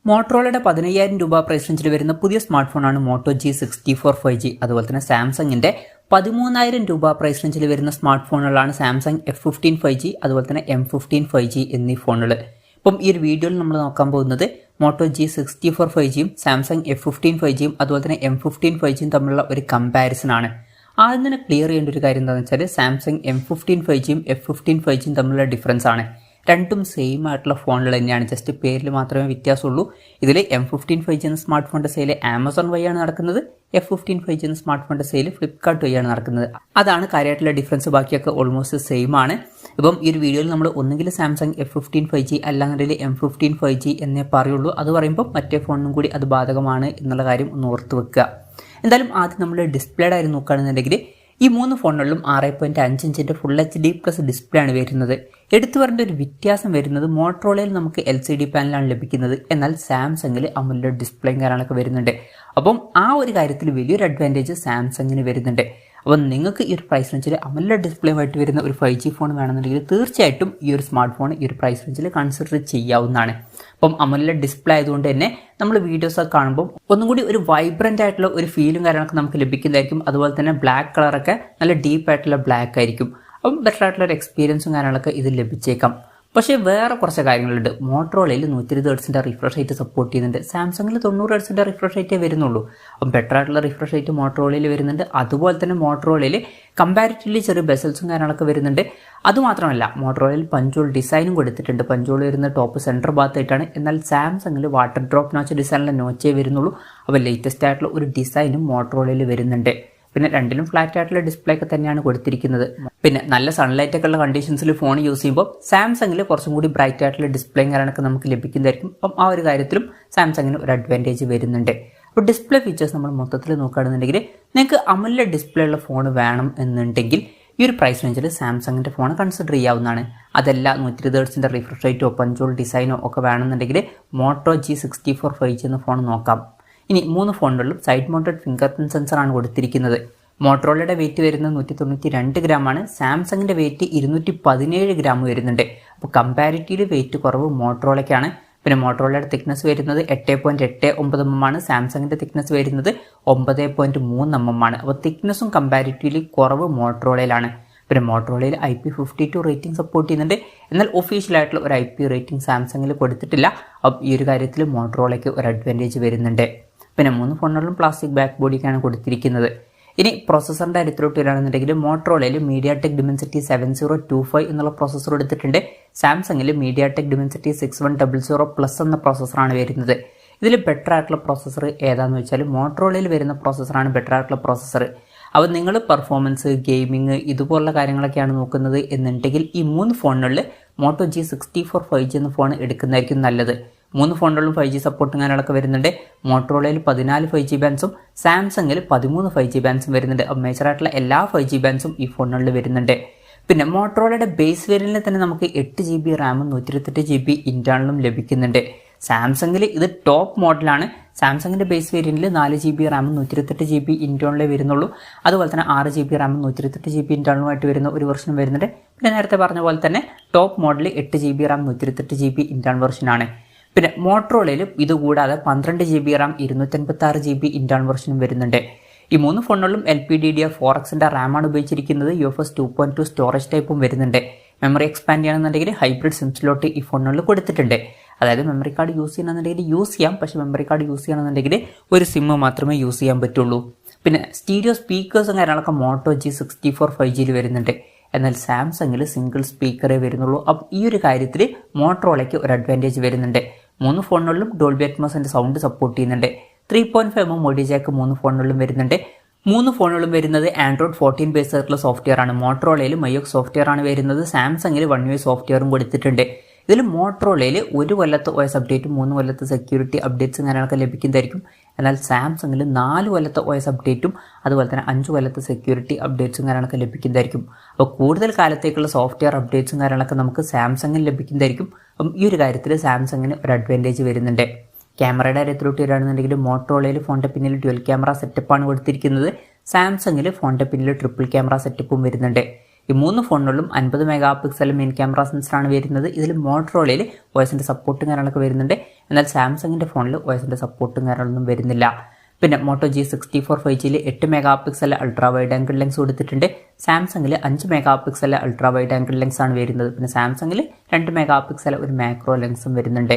മോട്ടറോളയുടെ 15,000 രൂപ പ്രൈസ് റേഞ്ചിൽ വരുന്ന പുതിയ സ്മാർട്ട് ഫോണാണ് മോട്ടോ G64 5G. അതുപോലെ തന്നെ സാംസങ്ങിന്റെ 13,000 രൂപ പ്രൈസ് റേഞ്ചിൽ വരുന്ന സ്മാർട്ട് ഫോണുകളാണ് സാംസങ് F15 5G, അതുപോലെ തന്നെ M15 5G എന്നീ ഫോണുകൾ. ഇപ്പം ഈ ഒരു വീഡിയോയിൽ നമ്മൾ നോക്കാൻ പോകുന്നത് മോട്ടോ G64 5Gയും സാംസങ് F15 5Gയും അതുപോലെ തന്നെ M15 5Gയും തമ്മിലുള്ള ഒരു കമ്പാരിസൺ ആണ്. ആദ്യം തന്നെ ക്ലിയർ ചെയ്യേണ്ട ഒരു കാര്യം എന്താണെന്ന് വെച്ചാൽ സാംസങ് M15 5Gയും F15 5Gയും തമ്മിലുള്ള ഡിഫറൻസ് ആണ്. രണ്ടും സെയിം ആയിട്ടുള്ള ഫോണുകൾ തന്നെയാണ്, ജസ്റ്റ് പേരിൽ മാത്രമേ വ്യത്യാസമുള്ളൂ. ഇതിൽ M15 5G എന്ന സ്മാർട്ട് ഫോണിൻ്റെ സെയിൽ ആമസോൺ വഴിയാണ് നടക്കുന്നത്, F15 5G എന്ന സ്മാർട്ട് ഫോണിൻ്റെ സെയിൽ ഫ്ലിപ്കാർട്ട് വഴിയാണ് നടക്കുന്നത്. അതാണ് കാര്യമായിട്ടുള്ള ഡിഫറൻസ്. ബാക്കിയൊക്കെ ഓൾമോസ്റ്റ് സെയിം ആണ്. ഇപ്പം ഈ ഒരു വീഡിയോയിൽ നമ്മൾ ഒന്നുകിൽ സാംസങ് F15 5G അല്ലാന്നുണ്ടെങ്കിൽ M15 5G എന്നേ പറയുള്ളൂ. അത് പറയുമ്പോൾ മറ്റേ ഫോണിനും കൂടി അത് ബാധകമാണ് എന്നുള്ള കാര്യം ഒന്ന് ഓർത്ത് വെക്കുക. എന്തായാലും ആദ്യം നമ്മൾ ഡിസ്പ്ലേയുടെ കാര്യം നോക്കുകയാണെന്നുണ്ടെങ്കിൽ ഈ മൂന്ന് ഫോണുകളിലും 6.5 ഇഞ്ചിൻ്റെ ഫുൾ HD+ ഡിസ്പ്ലേ ആണ് വരുന്നത്. എടുത്തു പറയേണ്ട ഒരു വ്യത്യാസം വരുന്നത് മോട്ടറോളയിൽ നമുക്ക് LCD പാനലാണ് ലഭിക്കുന്നത്, എന്നാൽ സാംസങ്ങിൽ AMOLED ഡിസ്പ്ലേയും കാര്യങ്ങളൊക്കെ വരുന്നുണ്ട്. അപ്പം ആ ഒരു കാര്യത്തിൽ വലിയൊരു അഡ്വാൻറ്റേജ് സാംസങ്ങിന് വരുന്നുണ്ട്. അപ്പം നിങ്ങൾക്ക് ഈ ഒരു പ്രൈസ് റേഞ്ചിൽ AMOLED ഡിസ്പ്ലേയുമായിട്ട് വരുന്ന ഒരു 5G ഫോൺ വേണമെന്നുണ്ടെങ്കിൽ തീർച്ചയായിട്ടും ഈ ഒരു സ്മാർട്ട് ഫോൺ ഈ ഒരു പ്രൈസ് റേഞ്ചിൽ കൺസിഡർ ചെയ്യാവുന്നതാണ്. അപ്പം AMOLED ഡിസ്പ്ലേ ആയതുകൊണ്ട് തന്നെ നമ്മൾ വീഡിയോസൊക്കെ കാണുമ്പോൾ ഒന്നും കൂടി ഒരു വൈബ്രൻ്റ് ആയിട്ടുള്ള ഒരു ഫീലും കാര്യങ്ങളൊക്കെ നമുക്ക് ലഭിക്കുന്നതായിരിക്കും. അതുപോലെ തന്നെ ബ്ലാക്ക് കളറൊക്കെ നല്ല ഡീപ്പ് ആയിട്ടുള്ള ബ്ലാക്ക് ആയിരിക്കും. അപ്പം ബെറ്റർ ആയിട്ടുള്ള ഒരു എക്സ്പീരിയൻസും കാര്യങ്ങളൊക്കെ ഇതിൽ ലഭിച്ചേക്കാം. പക്ഷേ വേറെ കുറച്ച് കാര്യങ്ങളുണ്ട്. മോട്ടറോളയിൽ 120 ഹെർട്സിൻ്റെ റിഫ്രഷ് റേറ്റ് സപ്പോർട്ട് ചെയ്യുന്നുണ്ട്, സാംസങ്ങിൽ 90 ഹെർട്സിൻ്റെ റിഫ്രഷ് റേറ്റേ വരുന്നുള്ളൂ. അപ്പം ബെറ്റർ ആയിട്ടുള്ള റിഫ്രഷ് റേറ്റ് മോട്ടറോളയിൽ വരുന്നുണ്ട്. അതുപോലെ തന്നെ മോട്ടറോളയിൽ കമ്പാരിറ്റീവ്ലി ചെറിയ ബെസൽസും കാര്യങ്ങളൊക്കെ വരുന്നുണ്ട്. അതുമാത്രമല്ല മോട്ടറോളയിൽ പഞ്ചോൾ ഡിസൈനും കൊടുത്തിട്ടുണ്ട്. പഞ്ചോൾ വരുന്ന ടോപ്പ് സെൻറ്റർ ഭാഗത്തായിട്ടാണ്, എന്നാൽ സാംസങ്ങിൽ വാട്ടർ ഡ്രോപ്പ് നോച്ച് ഡിസൈനിലെ നോച്ചേ വരുന്നുള്ളൂ. അപ്പോൾ ലേറ്റസ്റ്റ് ആയിട്ടുള്ള ഒരു ഡിസൈനും മോട്ടറോളയിൽ വരുന്നുണ്ട്. പിന്നെ രണ്ടിലും ഫ്ലാറ്റ് ആയിട്ടുള്ള ഡിസ്പ്ലേ ഒക്കെ തന്നെയാണ് കൊടുത്തിരിക്കുന്നത്. പിന്നെ നല്ല സൺലൈറ്റ് ഒക്കെ ഉള്ള കണ്ടീഷൻസിൽ ഫോൺ യൂസ് ചെയ്യുമ്പോൾ സാംസങ്ങിൽ കുറച്ചും കൂടി ബ്രൈറ്റ് ആയിട്ടുള്ള ഡിസ്പ്ലേയും കാര്യങ്ങളൊക്കെ നമുക്ക് ലഭിക്കുന്നതായിരിക്കും. അപ്പം ആ ഒരു കാര്യത്തിലും സാംസങ്ങിന് ഒരു അഡ്വാൻറ്റേജ് വരുന്നുണ്ട്. അപ്പോൾ ഡിസ്പ്ലേ ഫീച്ചേഴ്സ് നമ്മൾ മൊത്തത്തിൽ നോക്കുകയാണെന്നുണ്ടെങ്കിൽ നിങ്ങൾക്ക് AMOLED ഡിസ്പ്ലേ ഉള്ള ഫോൺ വേണം എന്നുണ്ടെങ്കിൽ ഈ ഒരു പ്രൈസ് റേഞ്ചിൽ സാംസങ്ങിൻ്റെ ഫോൺ കൺസിഡർ ചെയ്യാവുന്നതാണ്. അതല്ല 120 ഹെർട്സിൻ്റെ റിഫ്രഷ് റേറ്റോ പഞ്ചോൾ ഡിസൈനോ ഒക്കെ വേണമെന്നുണ്ടെങ്കിൽ മോട്ടോ G64 5G എന്ന ഫോൺ നോക്കാം. ഇനി മൂന്ന് ഫോണുകളിലും സൈഡ് മൗണ്ടഡ് ഫിംഗർ പ്രിന്റ് സെൻസറാണ് കൊടുത്തിരിക്കുന്നത്. മോട്ടറോളയുടെ വെയിറ്റ് വരുന്നത് 192 ഗ്രാമാണ്, സാംസങ്ങിൻ്റെ വെയിറ്റ് 217 ഗ്രാം വരുന്നുണ്ട്. അപ്പോൾ കമ്പാരിറ്റീവ് വെയിറ്റ് കുറവ് മോട്ടറോളയ്ക്കാണ്. പിന്നെ മോട്ടറോളയുടെ തിക്നെസ് വരുന്നത് 8.89 mm ആണ്, സാംസങ്ങിൻ്റെ തിക്നെസ് വരുന്നത് 9.3 mm ആണ്. അപ്പോൾ തിക്നെസ്സും കമ്പാരിറ്റീവ്ലി കുറവ് മോട്ടറോളയിലാണ്. പിന്നെ മോട്ടറോളയിൽ IP52 റേറ്റിംഗ് സപ്പോർട്ട് ചെയ്യുന്നുണ്ട്, എന്നാൽ ഒഫീഷ്യലായിട്ടുള്ള ഒരു IP റേറ്റിംഗ് സാംസങ്ങിൽ കൊടുത്തിട്ടില്ല. അപ്പോൾ ഈ ഒരു കാര്യത്തിൽ മോട്ടറോളയ്ക്ക് ഒരു അഡ്വാൻറ്റേജ് വരുന്നുണ്ട്. പിന്നെ മൂന്ന് ഫോണുകളിലും പ്ലാസ്റ്റിക് ബാക്ക് ബോഡിക്കാണ് കൊടുത്തിരിക്കുന്നത്. ഇനി പ്രോസസ്സറിൻ്റെ കാര്യത്തിലോട്ട് വരികയാണെന്നുണ്ടെങ്കിൽ മോട്ടറോളയിൽ MediaTek Dimensity 7025 എന്നുള്ള പ്രോസസ്സർ എടുത്തിട്ടുണ്ട്. സാംസങ്ങിൽ MediaTek Dimensity 6100 എന്ന പ്രോസസ്സറാണ് വരുന്നത്. ഇതിൽ ബെറ്റർ ആയിട്ടുള്ള പ്രോസസ്സർ ഏതാണെന്ന് വെച്ചാൽ മോട്ടറോളയിൽ വരുന്ന പ്രോസസ്സറാണ് ബെറ്റർ ആയിട്ടുള്ള പ്രോസസ്സർ. അപ്പോൾ നിങ്ങൾ പെർഫോമൻസ്, ഗെയിമിങ് ഇതുപോലുള്ള കാര്യങ്ങളൊക്കെയാണ് നോക്കുന്നത് എന്നുണ്ടെങ്കിൽ ഈ മൂന്ന് ഫോണുകളിൽ മോട്ടോ G64 5G എന്ന ഫോൺ എടുക്കുന്നതായിരിക്കും നല്ലത്. മൂന്ന് ഫോണുകളിലും 5G സപ്പോർട്ടും കാര്യങ്ങളൊക്കെ വരുന്നുണ്ട്. മോട്ടറോളയിൽ 14 5G ബാൻഡ്സും സാംസങ്ങിൽ 13 5G ബാൻഡ്സും വരുന്നുണ്ട്. മേജറായിട്ടുള്ള എല്ലാ 5G ബാൻഡ്സും ഈ ഫോണുകളിൽ വരുന്നുണ്ട്. പിന്നെ മോട്ടറോളയുടെ ബേസ് വേരിയന്റിൽ തന്നെ നമുക്ക് 8 GB റാമും 128 GB ഇന്റേണലും ലഭിക്കുന്നുണ്ട്. സാംസങ്ങിൽ ഇത് ടോപ്പ് മോഡലാണ്. സാംസങ്ങിൻ്റെ ബേസ് വേരിയന്റിൽ 4 GB റാമും 128 GB ഇന്റേണലേ വരുന്നുള്ളൂ. അതുപോലെ തന്നെ 6 GB റാമും 128 GB ഇന്റേണലുമായിട്ട് വരുന്ന ഒരു വെർഷൻ വരുന്നുണ്ട്. പിന്നെ നേരത്തെ പറഞ്ഞ പോലെ തന്നെ top model 8 GB RAM 128 GB internal വെർഷനാണ്. പിന്നെ മോട്ടറോളയിൽ ഇതുകൂടാതെ 12 GB റാം 256 GB ഇന്റേണൽ വെർഷനും വരുന്നുണ്ട്. ഈ മൂന്ന് ഫോണുകളിലും LPDDR4Xൻ്റെ റാമാണ് ഉപയോഗിച്ചിരിക്കുന്നത്. UFS 2.2 സ്റ്റോറേജ് ടൈപ്പും വരുന്നുണ്ട്. മെമ്മറി എക്സ്പാൻഡ് ചെയ്യണമെന്നുണ്ടെങ്കിൽ ഹൈബ്രിഡ് സിം സ്ലോട്ട് ഈ ഫോണുകളിൽ കൊടുത്തിട്ടുണ്ട്. അതായത് മെമ്മറി കാർഡ് യൂസ് ചെയ്യണമെന്നുണ്ടെങ്കിൽ യൂസ് ചെയ്യാം, പക്ഷേ മെമ്മറി കാർഡ് യൂസ് ചെയ്യണമെന്നുണ്ടെങ്കിൽ ഒരു സിമ്മ് മാത്രമേ യൂസ് ചെയ്യാൻ പറ്റുള്ളൂ. പിന്നെ സ്റ്റീരിയോ സ്പീക്കേഴ്സും കാര്യങ്ങളൊക്കെ മോട്ടോ G64 5Gയിൽ വരുന്നുണ്ട്, എന്നാൽ സാംസങ്ങിൽ സിംഗിൾ സ്പീക്കറേ വരുന്നുള്ളൂ. അപ്പം ഈ ഒരു കാര്യത്തിൽ മോട്ടറോളയ്ക്ക് ഒരു അഡ്വാൻറ്റേജ് വരുന്നുണ്ട്. മൂന്ന് ഫോണുകളിലും ഡോൾബി അറ്റ്മോസിൻ്റെ സൗണ്ട് സപ്പോർട്ട് ചെയ്യുന്നുണ്ട്. 3.5 mm ഓഡിയോ ജാക്ക് മൂന്ന് ഫോണുകളിലും വരുന്നുണ്ട്. മൂന്ന് ഫോണുകളും വരുന്നത് Android 14 ബേസ് ആയിട്ടുള്ള സോഫ്റ്റ്വെയർ ആണ്. മോട്ടറോളയിൽ Myok സോഫ്റ്റ്വെയർ ആണ് വരുന്നത്. സാംസങ്ങിൽ One UI സോഫ്റ്റ്വെയറും കൊടുത്തിട്ടുണ്ട്. ഇതിൽ മോട്ടറോളയിൽ 1 കൊല്ലത്തെ OS അപ്ഡേറ്റും 3 കൊല്ലത്തെ സെക്യൂരിറ്റി അപ്ഡേറ്റ്സും കാര്യങ്ങളൊക്കെ ലഭിക്കുന്നതായിരിക്കും, എന്നാൽ സാംസങ്ങിൽ 4 കൊല്ലത്തെ OS അപ്ഡേറ്റും അതുപോലെ തന്നെ 5 കൊല്ലത്തെ സെക്യൂരിറ്റി അപ്ഡേറ്റ്സും കാര്യങ്ങളൊക്കെ ലഭിക്കുന്നതായിരിക്കും. അപ്പോൾ കൂടുതൽ കാലത്തേക്കുള്ള സോഫ്റ്റ്വെയർ അപ്ഡേറ്റ്സും കാര്യങ്ങളൊക്കെ നമുക്ക് സാംസങ്ങിൽ ലഭിക്കുന്നതായിരിക്കും. അപ്പം ഈ ഒരു കാര്യത്തിൽ സാംസങ്ങിന് ഒരു അഡ്വാൻറ്റേജ് വരുന്നുണ്ട്. ക്യാമറയുടെ കാര്യത്തിലോട്ട് വരികയാണെന്നുണ്ടെങ്കിൽ മോട്ടറോളയിൽ ഫോണിൻ്റെ പിന്നിൽ ഡ്യുവൽ ക്യാമറ സെറ്റപ്പാണ് കൊടുത്തിരിക്കുന്നത്. സാംസങ്ങിൽ ഫോണിൻ്റെ പിന്നിൽ ട്രിപ്പിൾ ക്യാമറ സെറ്റപ്പും വരുന്നുണ്ട്. ഈ മൂന്ന് ഫോണുകളിലും 50 മെഗാ പിക്സൽ മെയിൻ ക്യാമറ സെൻസറാണ് വരുന്നത്. ഇതിൽ മോട്ടറോളയിൽ വോയിസിൻ്റെ സപ്പോർട്ടും കാര്യങ്ങളൊക്കെ വരുന്നുണ്ട്, എന്നാൽ സാംസങ്ങിൻ്റെ ഫോണിൽ OSന്റെ സപ്പോർട്ടും കാര്യങ്ങളൊന്നും വരുന്നില്ല. പിന്നെ മോട്ടോ G64 5Gയിൽ 8 mega pixel ultra wide angle lens കൊടുത്തിട്ടുണ്ട്. സാംസങ്ങിൽ 5 mega pixel ultra wide angle lens ആണ് വരുന്നത്. പിന്നെ സാംസങ്ങിൽ 2 മെഗാ പിക്സൽ ഒരു മാക്രോ ലെൻസും വരുന്നുണ്ട്.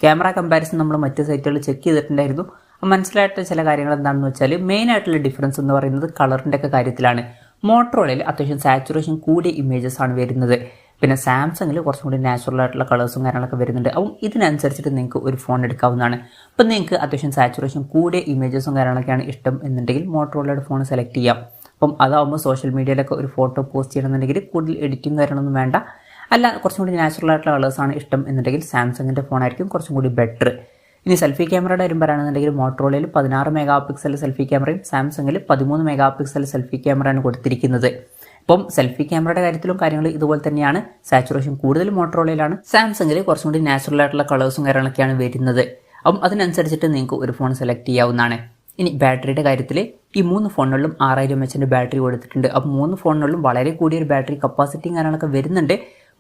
ക്യാമറ കമ്പാരിസൺ നമ്മൾ മറ്റ് സൈറ്റുകളിൽ ചെക്ക് ചെയ്തിട്ടുണ്ടായിരുന്നു. മനസ്സിലായിട്ട് ചില കാര്യങ്ങൾ എന്താണെന്ന് വെച്ചാൽ മെയിൻ ആയിട്ടുള്ള ഡിഫറൻസ് എന്ന് പറയുന്നത് കളറിൻ്റെ ഒക്കെ കാര്യത്തിലാണ്. മോട്ടോറോളയിൽ അത്യാവശ്യം സാച്ചുറേഷൻ കൂടിയ ഇമേജസ് ആണ് വരുന്നത്. പിന്നെ സാംസങ്ങിൽ കുറച്ചും കൂടി നാച്ചുറൽ ആയിട്ടുള്ള കളേഴ്സും കാര്യങ്ങളൊക്കെ വരുന്നുണ്ട്. അപ്പം ഇതിനനുസരിച്ചിട്ട് നിങ്ങൾക്ക് ഒരു ഫോൺ എടുക്കാവുന്നതാണ്. അപ്പം നിങ്ങൾക്ക് അത്യാവശ്യം സാച്ചുറേഷൻ കൂടിയ ഇമേജസും കാര്യങ്ങളൊക്കെയാണ് ഇഷ്ടം എന്നുണ്ടെങ്കിൽ മോട്ടോറോളയുടെ ഫോൺ സെലക്ട് ചെയ്യാം. അപ്പം അതാവുമ്പോൾ സോഷ്യൽ മീഡിയയിലൊക്കെ ഒരു ഫോട്ടോ പോസ്റ്റ് ചെയ്യണമെന്നുണ്ടെങ്കിൽ കൂടുതൽ എഡിറ്റിംഗ് കാര്യങ്ങളൊന്നും വേണ്ട. അല്ല കുറച്ചും കൂടി നാച്ചുറൽ ആയിട്ടുള്ള കളേഴ്സാണ് ഇഷ്ടം എന്നുണ്ടെങ്കിൽ സാംസങ്ങിൻ്റെ ഫോണായിരിക്കും കുറച്ചും കൂടി ബെറ്റർ. ഇനി സെൽഫി ക്യാമറയുടെ കാര്യം പറയുകയാണെന്നുണ്ടെങ്കിൽ മോട്ടോറോളയിൽ 16 മെഗാ പിക്സൽ സെൽഫി ക്യാമറയും സാംസങ്ങിൽ 13 മെഗാ പിക്സൽ സെൽഫി ക്യാമറയാണ് കൊടുത്തിരിക്കുന്നത്. ഇപ്പം സെൽഫി ക്യാമറയുടെ കാര്യത്തിലും കാര്യങ്ങൾ ഇതുപോലെ തന്നെയാണ്. സാച്ചുറേഷൻ കൂടുതൽ മോട്ടോറോളയിലാണ്. സാംസങ്ങിൽ കുറച്ചും കൂടി നാച്ചുറൽ ആയിട്ടുള്ള കളേഴ്സും കാര്യങ്ങളൊക്കെയാണ് വരുന്നത്. അപ്പം അതിനനുസരിച്ചിട്ട് നിങ്ങൾക്ക് ഒരു ഫോൺ സെലക്ട് ചെയ്യാവുന്നതാണ്. ഇനി ബാറ്ററിയുടെ കാര്യത്തിൽ ഈ 3 ഫോണുകളിലും 6000 mAh ബാറ്ററി കൊടുത്തിട്ടുണ്ട്. അപ്പം 3 ഫോണുകളിലും വളരെ കൂടിയൊരു ബാറ്ററി കപ്പാസിറ്റിയും കാര്യങ്ങളൊക്കെ വരുന്നുണ്ട്.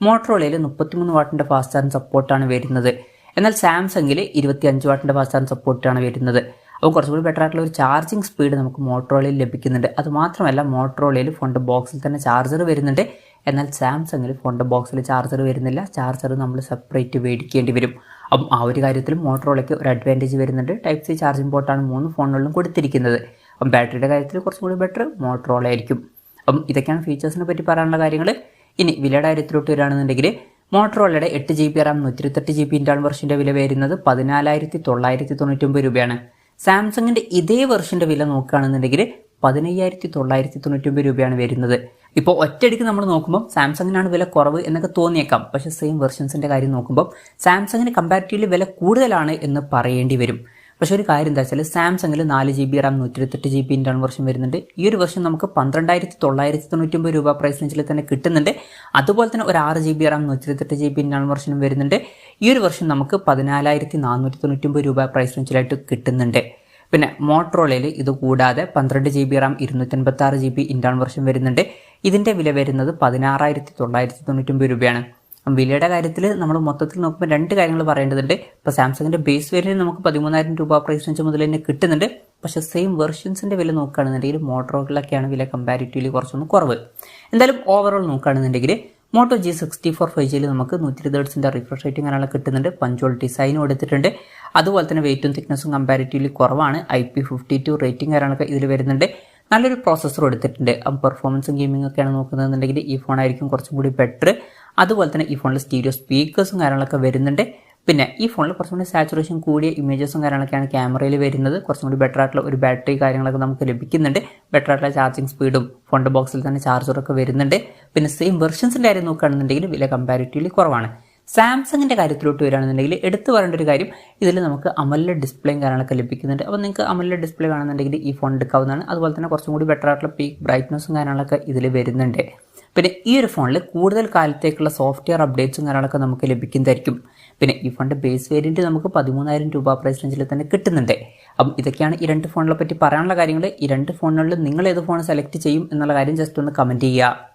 മോട്ടോറോളയിൽ 33 വാട്ടിൻ്റെ ഫാസ്റ്റ് ചാർജിങ് സപ്പോർട്ടാണ് വരുന്നത്. എന്നാൽ സാംസങ്ങിൽ 25 വാട്ടിൻ്റെ ഫാസ്റ്റ് ചാർജിങ് സപ്പോർട്ടാണ് വരുന്നത്. അപ്പോൾ കുറച്ചുകൂടി ബെറ്റർ ആയിട്ടുള്ള ഒരു ചാർജിങ് സ്പീഡ് നമുക്ക് മോട്ടോറോളയിൽ ലഭിക്കുന്നുണ്ട്. അതുമാത്രമല്ല മോട്ടോറോളയിൽ ഫോണിൻ്റെ ബോക്സിൽ തന്നെ ചാർജർ വരുന്നുണ്ട്. എന്നാൽ സാംസങ്ങിൽ ഫോണിൻ്റെ ബോക്സിൽ ചാർജർ വരുന്നില്ല. ചാർജർ നമ്മൾ സെപ്പറേറ്റ് മേടിക്കേണ്ടി വരും. അപ്പം ആ ഒരു കാര്യത്തിലും മോട്ടോറോളയ്ക്ക് ഒരു അഡ്വാൻറ്റേജ് വരുന്നുണ്ട്. ടൈപ്പ് സി ചാർജിംഗ് പോർട്ടാണ് 3 ഫോണുകളിലും കൊടുത്തിരിക്കുന്നത്. അപ്പം ബാറ്ററിയുടെ കാര്യത്തിൽ കുറച്ചും കൂടി ബെറ്റർ മോട്ടോറോള ആയിരിക്കും. അപ്പം ഇതൊക്കെയാണ് ഫീച്ചേഴ്സിനെ പറ്റി പറയാനുള്ള കാര്യങ്ങൾ. ഇനി വിലയുടെ കാര്യത്തിലോട്ട് വരികയാണെന്നുണ്ടെങ്കിൽ മോട്ടോറോളയുടെ 8 GB RAM 128 GB ഇന്റേണൽ വെർഷൻ്റെ വില വരുന്നത് 14,999 രൂപയാണ്. സാംസങ്ങിൻ്റെ ഇതേ വെർഷൻ്റെ വില നോക്കുകയാണെന്നുണ്ടെങ്കിൽ 15,999 രൂപയാണ് വരുന്നത്. ഇപ്പോൾ ഒറ്റയടിക്ക് നമ്മൾ നോക്കുമ്പോൾ സാംസങ്ങിനാണ് വില കുറവ് എന്നൊക്കെ തോന്നിയേക്കാം. പക്ഷേ സെയിം വെർഷൻസിൻ്റെ കാര്യം നോക്കുമ്പോൾ സാംസങ്ങിന് കമ്പാരിറ്റീവ്ലി വില കൂടുതലാണ് എന്ന് പറയേണ്ടി വരും. പക്ഷേ ഒരു കാര്യം എന്താ വെച്ചാൽ സാംസങ്ങിൽ 4 GB RAM 128 GB internal version വരുന്നുണ്ട്. ഈ ഒരു വെർഷൻ നമുക്ക് 12,999 രൂപ പ്രൈസ് റേഞ്ചിൽ തന്നെ കിട്ടുന്നുണ്ട്. അതുപോലെ തന്നെ ഒരു 6 GB RAM 128 GB ഇന്റേണൽ വെർഷനും വരുന്നുണ്ട്. ഈ ഒരു വെർഷൻ നമുക്ക് 14,499 രൂപ പ്രൈസ് റേഞ്ചിലായിട്ട് കിട്ടുന്നുണ്ട്. പിന്നെ മോട്ടോറോളയിൽ ഇത് കൂടാതെ 12 GB RAM 256 GB internal version വരുന്നുണ്ട്. ഇതിൻ്റെ വില വരുന്നത് 16,999 രൂപയാണ്. വിലയുടെ കാര്യത്തിൽ നമ്മൾ മൊത്തത്തിൽ നോക്കുമ്പോൾ 2 കാര്യങ്ങൾ പറയേണ്ടതുണ്ട്. ഇപ്പോൾ സാംസങ്ങിൻ്റെ ബേസ് വേരിയൻറ്റ് നമുക്ക് 13,000 രൂപ പ്രൈസ് റേഞ്ച് മുതൽ തന്നെ കിട്ടുന്നുണ്ട്. പക്ഷേ സെയിം വെർഷൻസിൻ്റെ വില നോക്കുകയാണെന്നുണ്ടെങ്കിൽ മോട്ടോറോളയിലൊക്കെയാണ് വില കമ്പാരിറ്റീവ്ലി കുറച്ചൊന്ന് കുറവ്. എന്തായാലും ഓവറോൾ നോക്കുകയാണെന്നുണ്ടെങ്കിൽ മോട്ടോ G64 5Gയിൽ നമുക്ക് 120 Hz റിഫ്രഷ് റേറ്റും കാര്യങ്ങളൊക്കെ കിട്ടുന്നുണ്ട്. പഞ്ചോൾ ഡിസൈനും എടുത്തിട്ടുണ്ട്. അതുപോലെ തന്നെ വെയിറ്റും തിക്നെസ്സും കമ്പാരിറ്റീവ്ലി കുറവാണ്. IP52 റേറ്റിംഗ് കാര്യങ്ങളൊക്കെ ഇതിൽ വരുന്നുണ്ട്. നല്ലൊരു പ്രോസസ്സർ എടുത്തിട്ടുണ്ട്. പെർഫോമൻസും ഗെയിമിംഗ് ഒക്കെയാണ് നോക്കുന്നതെന്നുണ്ടെങ്കിൽ ഈ ഫോണായിരിക്കും കുറച്ചും കൂടി ബെറ്റർ. അതുപോലെ തന്നെ ഈ ഫോണിൽ സ്റ്റീരിയോ സ്പീക്കേഴ്സും കാര്യങ്ങളൊക്കെ വരുന്നുണ്ട്. പിന്നെ ഈ ഫോണിൽ കുറച്ചും കൂടി സാച്ചുറേഷൻ കൂടിയ ഇമേജസും കാര്യങ്ങളൊക്കെയാണ് ക്യാമറയിൽ വരുന്നത്. കുറച്ചും കൂടി ബെറ്റർ ആയിട്ടുള്ള ഒരു ബാറ്ററി കാര്യങ്ങളൊക്കെ നമുക്ക് ലഭിക്കുന്നുണ്ട്. ബെറ്റർ ആയിട്ടുള്ള ചാർജിങ് സ്പീഡും ഫോണിൻ്റെ ബോക്സിൽ തന്നെ ചാർജറൊക്കെ വരുന്നുണ്ട്. പിന്നെ സെയിം വെർഷൻസിൻ്റെ കാര്യം നോക്കുകയാണെന്നുണ്ടെങ്കിൽ വില കമ്പാരിറ്റീവ്ലി കുറവാണ്. സാംസങ്ങിൻ്റെ കാര്യത്തിലോട്ട് വരികയാണെന്നുണ്ടെങ്കിൽ എടുത്തു പറയേണ്ട ഒരു കാര്യം, ഇതിൽ നമുക്ക് AMOLED ഡിസ്പ്ലേയും കാര്യങ്ങളൊക്കെ ലഭിക്കുന്നുണ്ട്. അപ്പോൾ നിങ്ങൾക്ക് AMOLED ഡിസ്പ്ലേ കാണുന്നുണ്ടെങ്കിൽ ഈ ഫോൺ എടുക്കാവുന്നതാണ്. അതുപോലെ തന്നെ കുറച്ചും കൂടി ബെറ്റർ ആയിട്ടുള്ള പീക്ക് ബ്രൈറ്റ്നസ്സും കാര്യങ്ങളൊക്കെ ഇതിൽ വരുന്നുണ്ട്. പിന്നെ ഈ ഒരു ഫോണിൽ കൂടുതൽ കാലത്തേക്കുള്ള സോഫ്റ്റ്വെയർ അപ്ഡേറ്റ്സും കാര്യങ്ങളൊക്കെ നമുക്ക് ലഭിക്കുന്നതായിരിക്കും. പിന്നെ ഈ ഫോണിൻ്റെ ബേസ് വേരിയൻറ്റ് നമുക്ക് 13,000 രൂപ പ്രൈസ് റേഞ്ചിൽ തന്നെ കിട്ടുന്നുണ്ട്. അപ്പം ഇതൊക്കെയാണ് ഈ 2 ഫോണുകളെ പറ്റി പറയാനുള്ള കാര്യങ്ങൾ. ഈ 2 ഫോണുകളിൽ നിങ്ങൾ ഏത് ഫോൺ സെലക്ട് ചെയ്യും എന്നുള്ള കാര്യം ജസ്റ്റ് ഒന്ന് കമൻറ്റ് ചെയ്യുക.